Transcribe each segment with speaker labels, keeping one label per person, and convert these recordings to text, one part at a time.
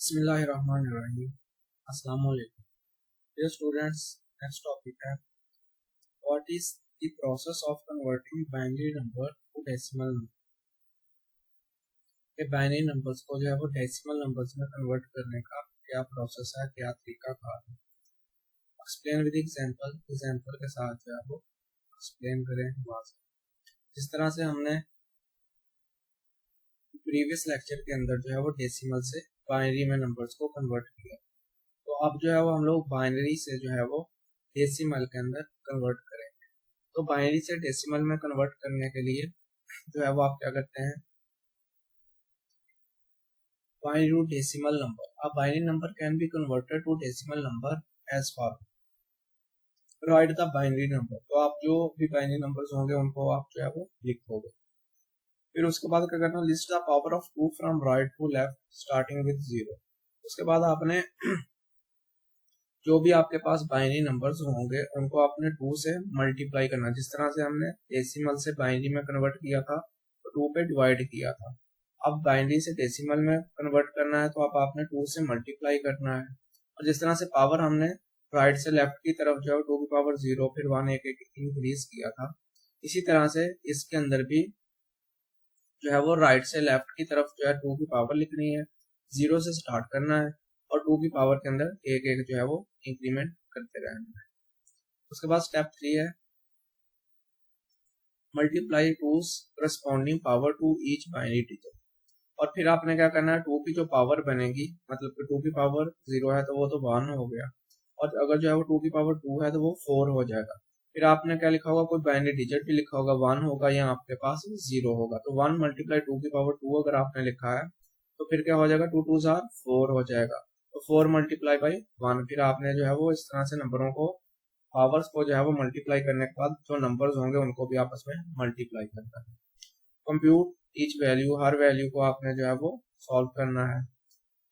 Speaker 1: बिस्मिल्लाहिर्रहमानिर्रहीम। अस्सलाम वालेकुम। Dear students, next topic है what is the process of converting binary number to decimal number। के binary numbers को जो है वो decimal numbers में convert करने का क्या प्रोसेस है, क्या तरीका कार है। एक्सप्लेन विद एग्जांपल के साथ जो है वो एक्सप्लेन करें वहाँ से। जिस तरह से हमने प्रीवियस लेक्चर के अंदर जो है वो डेसिमल से बाइनरी में नंबर्स को कन्वर्ट किया, तो अब जो है वो हम लोग बाइनरी से जो है वो डेसिमल के अंदर कन्वर्ट करेंगे। तो बाइनरी से डेसिमल में कन्वर्ट करने के लिए जो है वो आप क्या करते हैं, बाइनरी टू डेसिमल नंबर। अब binary number can be converted to decimal number as follow. Write the binary number. तो आप जो भी बाइनरी नंबर्स होंगे उनको आप जो है वो लिखोगे। फिर उसके बाद क्या करना, list the power of 2 from right to left starting with 0। उसके बाद आपने जो भी आपके पास बाइनरी नंबर्स होंगे उनको आपने 2 से मल्टीप्लाई करना। जिस तरह से हमने डेसिमल से बाइनरी में कन्वर्ट किया था तो 2 पे डिवाइड किया था। अब बाइनरी से डेसिमल में कन्वर्ट करना है तो अब आपने 2 से मल्टीप्लाई करना है। और जिस तरह से पावर हमने राइट से लेफ्ट की तरफ जो है 2 की पावर 0 फिर 1 एक इंक्रीज किया था, इसी तरह से इसके अंदर भी जो है वो राइट से लेफ्ट की तरफ जो है 2 की पावर लिखनी है, 0 से स्टार्ट करना है और 2 की पावर के अंदर एक एक जो है वो इंक्रीमेंट करते रहना है। उसके बाद स्टेप 3 है multiply twos corresponding power to each binary digit. और फिर आपने क्या करना है, 2 की जो पावर बनेगी, मतलब कि 2 की पावर 0 है तो वो तो 1 हो गया, और अगर जो है वो 2 की पावर 2 है तो वो 4 हो जाएगा। फिर आपने क्या लिखा होगा, कोई बाइनरी डिजिट भी लिखा होगा, 1 होगा या आपके पास 0 होगा। तो 1 मल्टीप्लाई 2 की पावर 2 अगर आपने लिखा है तो फिर क्या हो जाएगा, 2 2 जार 4 हो जाएगा। तो 4 मल्टीप्लाई बाई 1। फिर आपने जो है वो इस तरह से नंबरों को, पावर्स को जो है वो मल्टीप्लाई करने के बाद जो नंबर्स होंगे उनको भी आपस में मल्टीप्लाई करना है। कंप्यूट ईच वैल्यू, हर वैल्यू को आपने जो है वो सॉल्व करना है।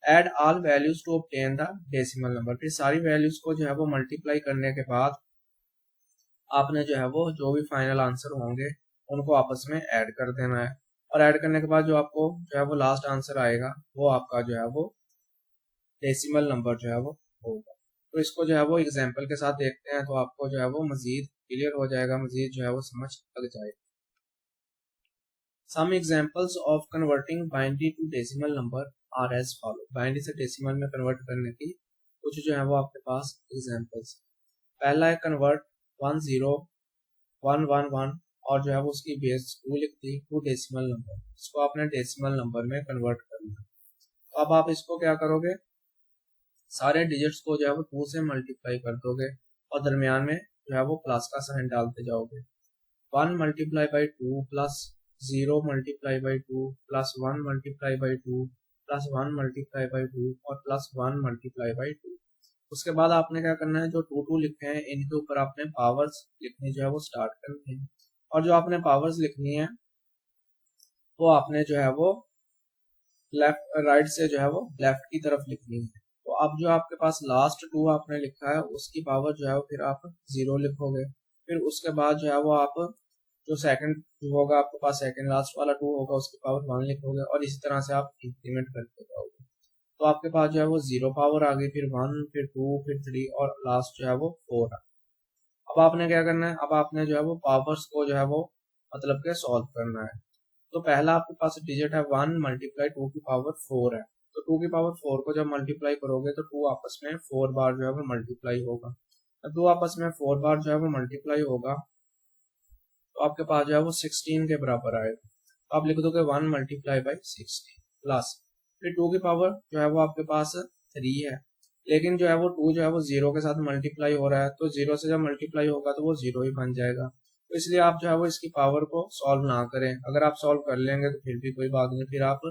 Speaker 1: Add all values to obtain the decimal number. फिर सारी वैल्यूज को जो है वो मल्टीप्लाई करने के बाद आपने जो है वो जो भी फाइनल आंसर होंगे उनको आपस में ऐड कर देना है। और ऐड करने के बाद जो आपको जो है वो लास्ट आंसर आएगा वो आपका जो है वो डेसिमल नंबर जो है वो होगा। तो इसको जो है वो एग्जाम्पल के साथ देखते हैं तो आपको जो है वो मजीद क्लियर हो जाएगा, मजीद जो है वो समझ लग जाएगा। Some examples of converting binary to decimal number are as follow. Binary से डेसिमल में कन्वर्ट करने की कुछ जो है वो आपके पास एग्जाम्पल्स। पहला है कन्वर्ट 10111 और जो है वो उसकी बेस 2 लिख दी टू डेसिमल नंबर। इसको आपने डेसिमल नंबर में कन्वर्ट करना है। तो अब आप इसको क्या करोगे, सारे डिजिट्स को जो है वो 2 से मल्टीप्लाई कर दोगे और दरमियान में जो है वो प्लस का साइन डालते जाओगे। 1 multiply by 2 plus 0 multiply by 2 plus 1 multiply by 2 plus 1 multiply by 2 और प्लस 1 मल्टीप्लाई बाई 2। उसके बाद आपने क्या करना है, जो 2 2 लिखे हैं इनके ऊपर आपने पावर्स लिखनी जो है वो स्टार्ट करनी है। और जो आपने पावर्स लिखनी है वो आपने जो है वो लेफ्ट राइट से जो है वो लेफ्ट की तरफ लिखनी है। तो अब जो आपके पास लास्ट 2 आपने लिखा है उसकी पावर जो है वो फिर आप 0 लिखोगे। फिर उसके बाद जो है वो आप जो सेकंड जो होगा आपके पास सेकंड लास्ट वाला 2 होगा उसकी पावर 1 लिखोगे और इसी तरह से आप इंक्रीमेंट करते जाओगे। तो आपके पास जो है वो 0 पावर आ गई, फिर 1 फिर 2 फिर 3 और लास्ट जो है वो 4 आ। अब आपने क्या करना है, अब आपने जो है वो पावर्स को जो है वो मतलब के सॉल्व करना है। तो पहला आपके पास डिजिट है 1 मल्टीप्लाई 2 की पावर 4 है। तो 2 की पावर 4 को जब मल्टीप्लाई करोगे तो 2 आपस में 4 बार जो है वो मल्टीप्लाई होगा। जब 2 आपस में 4 बार जो है वो मल्टीप्लाई होगा तो आपके पास जो है वो 16 के बराबर आएगा। तो आप लिख दोगे 1 मल्टीप्लाई बाई 16 प्लस फिर 2 की पावर जो है वो आपके पास 3 है, लेकिन जो है वो 2 जो है वो 0 के साथ मल्टीप्लाई हो रहा है तो 0 से जब मल्टीप्लाई होगा तो वो 0 ही बन जाएगा। तो इसलिए आप जो है वो इसकी पावर को सॉल्व ना करें। अगर आप सॉल्व कर लेंगे तो फिर भी कोई बात नहीं, फिर आप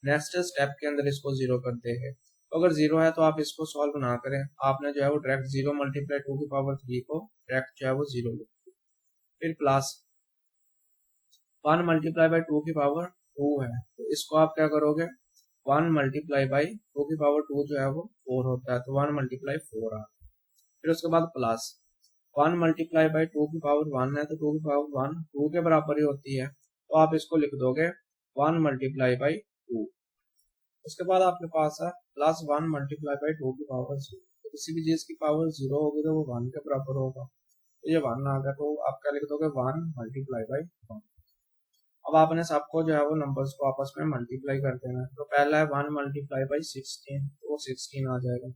Speaker 1: नेक्स्ट स्टेप के अंदर इसको 0 कर देंगे। तो अगर 0 है तो आप इसको सॉल्व ना करें, आपने जो है वो डायरेक्ट 0 मल्टीप्लाई 2 की पावर 3 को डायरेक्ट जो है वो 0 लिख। फिर प्लस 1 मल्टीप्लाई बाई 2 की पावर 2 है, तो इसको आप क्या करोगे, 1 मल्टीप्लाई बाई 2 की पावर 2 जो है वो 4 होता है, तो 1 मल्टीप्लाई 4 आ। फिर उसके बाद प्लस 1 मल्टीप्लाई बाई 2 की पावर 1 है, तो 2 की पावर 1 2 के बराबर ही होती है, तो आप इसको लिख दोगे 1 मल्टीप्लाई बाई 2। उसके बाद आपके पास है प्लस 1 मल्टीप्लाई बाई 2 की पावर 0। तो किसी भी चीज की पावर 0 होगी तो वो 1 के बराबर होगा। तो ये 1 आ गया, तो आप क्या लिख दोगे 1 मल्टीप्लाई बाई 1। अब आपने सबको जो है वो नंबर्स को आपस में मल्टीप्लाई कर देना है। तो पहला है 1 मल्टीप्लाई बाई 16, तो वो 16 आ जाएगा।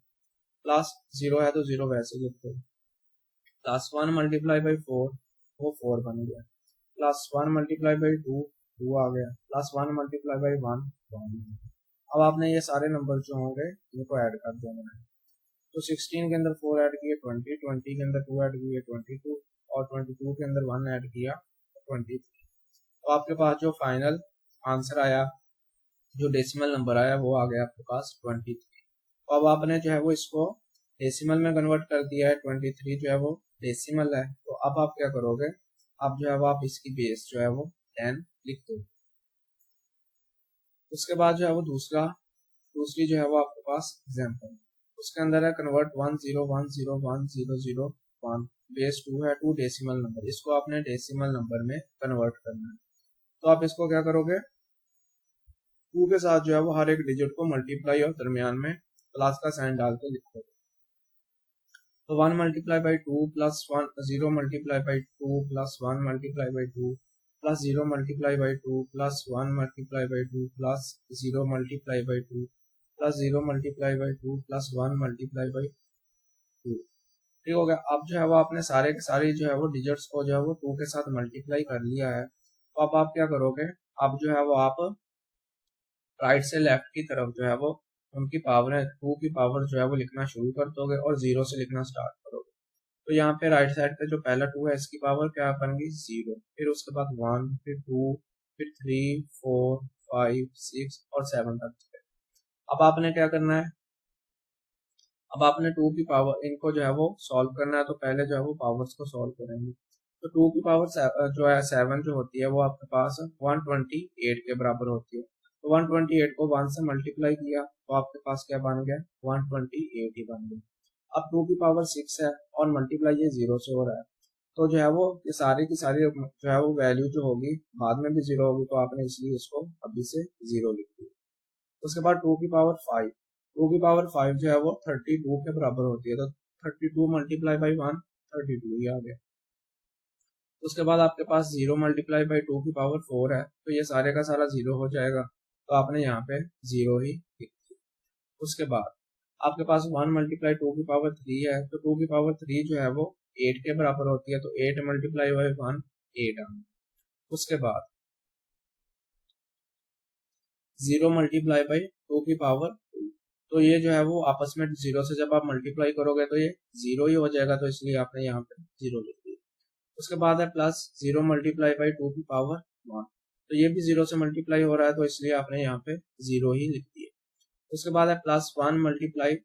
Speaker 1: प्लस 0 है तो 0 वैसे लिख दो। प्लस 1 मल्टीप्लाई बाई 4, वो 4 बन गया। प्लस 1 मल्टीप्लाई बाई 2, 2 आ गया। Plus 1 multiply by 1, 1। अब आपने ये सारे नंबर जो होंगे इनको ऐड कर देना है। तो 16 के अंदर 4 ऐड किए 20, 20 के अंदर 2 ऐड किए 22, और 22 के अंदर 1 ऐड किया 23। तो आपके पास जो फाइनल आंसर आया, जो डेसिमल नंबर आया, वो आ गया आपके पास 23। तो अब आपने जो है वो इसको डेसिमल में कन्वर्ट कर दिया है। 23 जो है वो डेसिमल है। तो अब आप क्या करोगे, अब जो है वो आप इसकी बेस जो है वो 10 लिख दो। उसके बाद जो है वो दूसरी जो है वो आपके पास एग्जाम्पल, उसके अंदर है कन्वर्ट 10101001 बेस 2 है 2 डेसिमल नंबर, इसको आपने डेसिमल नंबर में कन्वर्ट करना है। तो आप इसको क्या करोगे, 2 के साथ जो है वो हर एक डिजिट को मल्टीप्लाई और दरमियान में प्लस का साइन डाल के लिखोगे। तो 1 multiply by 2 plus 1, 0 multiply by 2 plus 1 multiply by 2 plus 0 multiply by 2 plus 1 multiply by 2 plus 0 multiply by 2 plus 0 multiply by 2 plus 1 multiply by 2। ठीक हो गया। अब जो है वो आपने सारे के सारे जो है वो डिजिट्स को जो है वो 2 के साथ मल्टीप्लाई कर लिया है। तो अब आप क्या करोगे, अब जो है वो आप राइट से लेफ्ट की तरफ जो है वो उनकी पावर है 2 की पावर जो है वो लिखना शुरू कर दोगे और 0 से लिखना स्टार्ट करोगे। तो यहाँ पे राइट साइड पे जो पहला 2 है इसकी पावर क्या बनेगी 0, फिर उसके बाद 1, फिर 2, फिर 3, 4, 5, 6 और 7 तक। अब आपने क्या करना है, अब आपने 2 की पावर इनको जो है वो सॉल्व करना है। तो पहले जो है वो पावर्स को सॉल्व करेंगे। तो 2 की पावर जो है 7 जो होती है वो आपके पास 128 के बराबर होती है। तो 128 को 1 से मल्टीप्लाई किया तो आपके पास क्या बन गया 128 ही बन गया। अब 2 की पावर 6 है और मल्टीप्लाई ये 0 से हो रहा है। तो जो है वो ये सारी की सारी जो है वो वैल्यू जो होगी बाद में भी 0 होगी, तो आपने इसलिए इसको अभी से 0 लिख दिया। उसके बाद 2 की पावर 5, 2 की पावर 5 जो है वो 32 के बराबर होती है। तो 32 मल्टीप्लाई बाई 1, 32 ही आ गया। उसके बाद आपके पास 0 मल्टीप्लाई बाई 2 की पावर 4 है, तो ये सारे का सारा 0 हो जाएगा। तो आपने यहाँ पे 0 ही लिख दिया। उसके बाद आपके पास 1 मल्टीप्लाई 2 की पावर 3 है, तो 2 की पावर 3 जो है वो 8 के बराबर होती है। तो 8 मल्टीप्लाई बाई 1, 8 आ गया। उसके बाद 0 मल्टीप्लाई बाई 2 की पावर 2, तो ये जो है वो आपस में 0 से जब आप मल्टीप्लाई करोगे तो ये 0 ही हो जाएगा, तो इसलिए आपने यहाँ पे 0 लिख दिया। उसके बाद है प्लस 0 मल्टीप्लाई बाई 2 की पावर 1, तो ये भी 0 से मल्टीप्लाई हो रहा है, तो इसलिए आपने यहाँ पे 0 ही लिख दिया। उसके बाद है प्लस 1 मल्टीप्लाई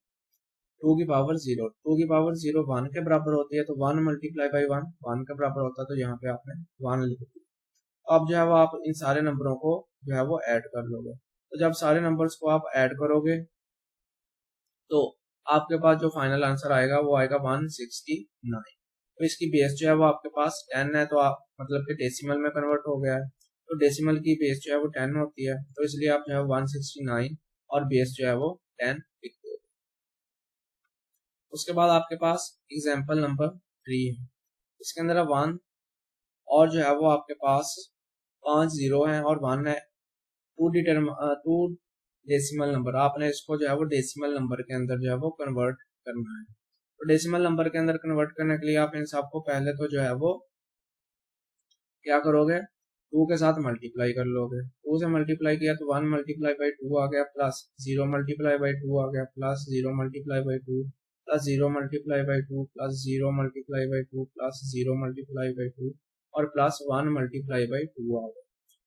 Speaker 1: 2 की पावर 0, 2 की पावर 0 1 के बराबर होती है। तो 1 मल्टीप्लाई बाई 1, 1 के बराबर होता है, तो यहाँ पे आपने 1 लिख दिया। अब जो है वो आप इन सारे नंबरों को जो है वो ऐड कर लोगे। तो जब सारे नंबर्स को आप ऐड करोगे तो आपके पास जो फाइनल आंसर आएगा वो आएगा 169। तो इसकी बेस जो है वो आपके पास 10 है, तो आप मतलब कि डेसिमल में कन्वर्ट हो गया है। तो डेसिमल की बेस जो है वो 10 होती है, तो इसलिए आप जो है 169 और बेस जो है वो 10 लिख दो। उसके बाद आपके पास एग्जाम्पल नंबर 3 है, इसके अंदर 1 और जो है वो आपके पास 5 0 है और 1 है। 2 डेसिमल नंबर, आपने इसको जो है वो डेसिमल नंबर के अंदर जो है वो कन्वर्ट करना है। तो डेसिमल नंबर के अंदर कन्वर्ट करने के लिए आप इन सबको पहले तो जो है वो क्या करोगे 2 के साथ मल्टीप्लाई कर लोगे। 2 से मल्टीप्लाई किया तो 1 मल्टीप्लाई बाई 2 आ गया, प्लस 0 मल्टीप्लाई बाई 2 आ गया, plus 0 multiply by 2 plus 0 multiply by 2 plus 0 multiply by 2 plus 0 multiply by 2 और प्लस 1 मल्टीप्लाई बाई 2 आ गया।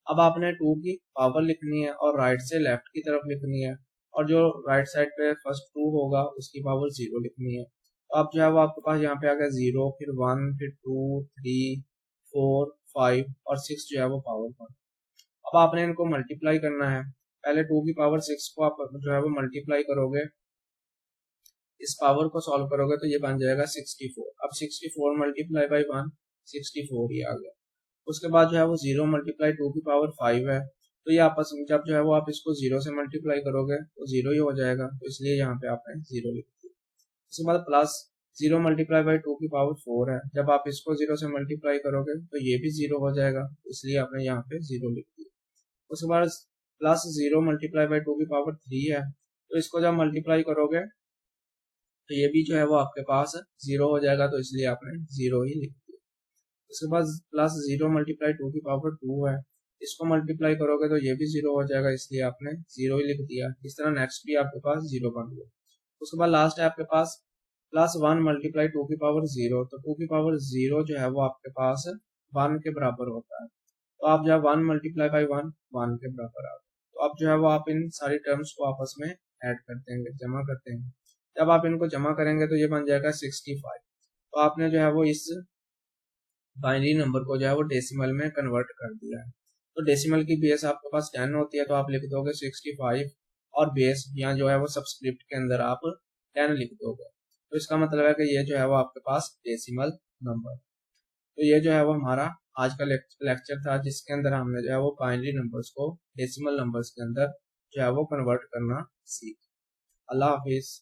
Speaker 1: अब आपने 2 की पावर लिखनी है और राइट से लेफ्ट की तरफ लिखनी है, और जो राइट साइड पे फर्स्ट 2 होगा उसकी पावर 0 लिखनी है। तो अब जो है वो आपके पास यहाँ पे आ गया 0, फिर 1, फिर 2, 3, 4, 5 और 6 जो है वो पावर 1। अब आपने इनको मल्टीप्लाई करना है। पहले 2 की पावर 6 को आप जो है वो मल्टीप्लाई करोगे, इस पावर को सॉल्व करोगे तो ये बन जाएगा 64। अब 64 मल्टीप्लाई बाई 1, 64 ही आ गया। उसके बाद जो है वो 0 मल्टीप्लाई 2 की पावर 5 है, तो ये आपस में जब जो है वो आप इसको 0 से मल्टीप्लाई करोगे तो 0 ही हो जाएगा, तो इसलिए यहाँ पे आपने 0 लिख दिया। उसके बाद प्लस 0 मल्टीप्लाई बाई 2 की पावर 4 है, जब आप इसको 0 से मल्टीप्लाई करोगे तो ये भी 0 हो जाएगा, इसलिए आपने यहाँ पे 0 लिख दिया। उसके बाद प्लस 0 मल्टीप्लाई बाई 2 की पावर 3 है, तो इसको जब मल्टीप्लाई करोगे तो ये भी जो है वो आपके पास 0 हो जाएगा, तो इसलिए आपने 0 ही लिख दिया। उसके बाद प्लस 0 मल्टीप्लाई 2 की पावर 2 है, इसको मल्टीप्लाई करोगे तो ये भी 0 हो जाएगा, इसलिए आपने 0 ही लिख दिया। इस तरह नेक्स्ट भी आपके पास 0 बन गया। उसके बाद लास्ट है आपके पास प्लस 1 मल्टीप्लाई 2 की पावर 0, तो 2 की पावर 0 जो है वो आपके पास 1 के बराबर होता है, तो आप जब 1 मल्टीप्लाई बाई 1 के बराबर आ गए, तो अब जो है वो आप इन सारी टर्म्स को आपस में ऐड करते हैं, जमा करते हैं। जब आप इनको जमा करेंगे तो ये बन जाएगा 65। तो आपने जो है वो इस बाइनरी नंबर को जो है वो डेसिमल में कन्वर्ट कर दिया है। तो डेसिमल की बेस आपके पास 10 होती है, तो आप लिख दोगे 65 और बेस यहाँ जो है वो सबस्क्रिप्ट के अंदर आप 10 लिख दोगे, तो इसका मतलब है कि ये जो है वो आपके पास डेसिमल नंबर। तो ये जो है वो हमारा आज का लेक्चर था, जिसके अंदर हमने जो है वो बाइनरी नंबर्स को डेसिमल नंबर्स के अंदर जो है वो कन्वर्ट करना सीखा। अल्लाह हाफिज।